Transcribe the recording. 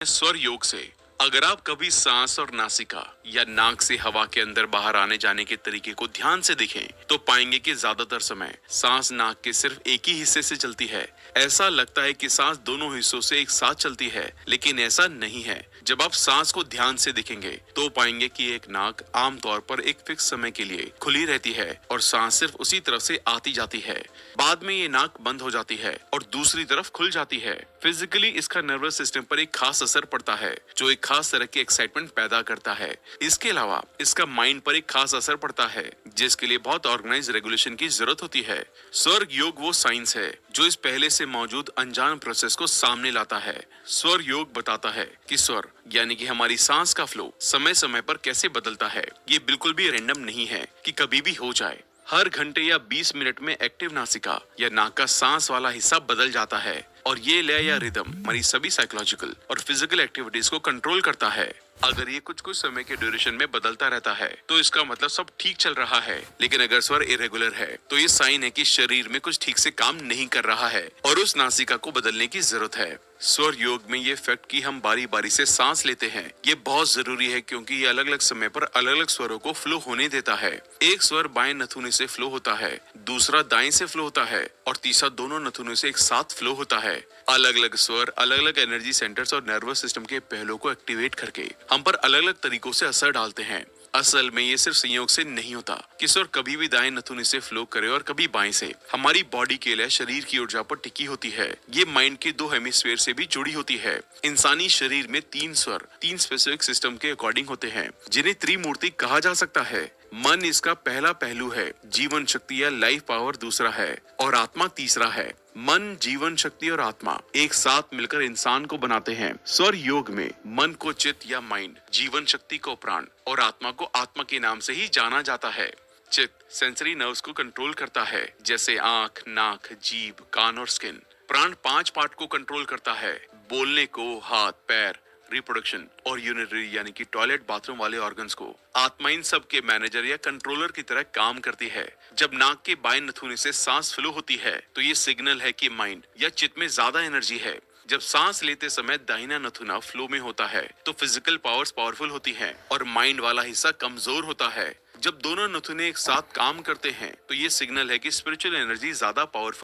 स्वर योग से अगर आप कभी सांस और नासिका या नाक से हवा के अंदर बाहर आने जाने के तरीके को ध्यान से देखें तो पाएंगे कि ज्यादातर समय सांस नाक के सिर्फ एक ही हिस्से से चलती है। ऐसा लगता है कि सांस दोनों हिस्सों से एक साथ चलती है, लेकिन ऐसा नहीं है। जब आप सांस को ध्यान से देखेंगे तो पाएंगे कि एक नाक आमतौर पर एक फिक्स समय के लिए खुली रहती है और सांस सिर्फ उसी तरफ से आती जाती है। बाद में ये नाक बंद हो जाती है और दूसरी तरफ खुल जाती है। फिजिकली इसका नर्वस सिस्टम पर एक खास असर पड़ता है जो एक खास तरह की एक्साइटमेंट पैदा करता है। इसके अलावा इसका माइंड पर एक खास असर पड़ता है जिसके लिए बहुत ऑर्गेनाइज रेगुलेशन की जरूरत होती है। स्वर योग वो साइंस है जो इस पहले से मौजूद अनजान प्रोसेस को सामने लाता है। स्वर योग बताता है कि स्वर यानी कि हमारी सांस का फ्लो समय समय पर कैसे बदलता है। ये बिल्कुल भी रैंडम नहीं है कि कभी भी हो जाए। हर घंटे या 20 मिनट में एक्टिव नासिका या नाक का सांस वाला हिस्सा बदल जाता है और ये लय या रिदम हमारी सभी साइकोलॉजिकल और फिजिकल एक्टिविटीज को कंट्रोल करता है। अगर ये कुछ कुछ समय के ड्यूरेशन में बदलता रहता है तो इसका मतलब सब ठीक चल रहा है, लेकिन अगर स्वर इरेगुलर है तो ये साइन है कि शरीर में कुछ ठीक से काम नहीं कर रहा है और उस नासिका को बदलने की जरूरत है। स्वर योग में ये फैक्ट कि हम बारी बारी से सांस लेते हैं ये बहुत जरूरी है, क्योंकि ये अलग अलग समय पर अलग अलग स्वरों को फ्लो होने देता है। एक स्वर बाएं नथुने से फ्लो होता है, दूसरा दाएं से फ्लो होता है और तीसरा दोनों नथुनों से एक साथ फ्लो होता है। अलग अलग स्वर अलग अलग एनर्जी सेंटर्स और नर्वस सिस्टम के पहलुओं को एक्टिवेट करके हम पर अलग अलग तरीकों से असर डालते हैं। असल में ये सिर्फ संयोग से नहीं होता कि स्वर कभी भी दाएं नथुने से फ्लो करे और कभी बाएं से। हमारी बॉडी के लिए शरीर की ऊर्जा पर टिकी होती है। ये माइंड के दो हेमिस्फीयर से भी जुड़ी होती है। इंसानी शरीर में 3 स्वर 3 स्पेसिफिक सिस्टम के अकॉर्डिंग होते हैं जिन्हें त्रिमूर्ति कहा जा सकता है। मन इसका पहला पहलू है, जीवन शक्ति या लाइफ पावर दूसरा है और आत्मा तीसरा है। मन, जीवन शक्ति और आत्मा एक साथ मिलकर इंसान को बनाते हैं। स्वर योग में मन को चित्त या माइंड, जीवन शक्ति को प्राण और आत्मा को आत्मा के नाम से ही जाना जाता है। चित्त सेंसरी नर्व्स को कंट्रोल करता है, जैसे आंख, नाक, जीभ, कान और स्किन। प्राण 5 पार्ट को कंट्रोल करता है, बोलने को, हाथ, पैर, रिप्रोडक्शन और यूरिनरी यानी कि टॉयलेट बाथरूम वाले ऑर्गन्स को। आत्मा इन सब के मैनेजर या कंट्रोलर की तरह काम करती है। जब नाक के बाएं नथुने से सांस फ्लो होती है तो ये सिग्नल है कि माइंड या चित्त में ज्यादा एनर्जी है। जब सांस लेते समय दाहिना नथुना फ्लो में होता है तो फिजिकल पावर्स पावरफुल होती हैं और माइंड वाला हिस्सा कमजोर होता है। जब दोनों नथुने एक साथ काम करते हैं तो ये सिग्नल है कि स्पिरिचुअल एनर्जी ज्यादा पावरफुल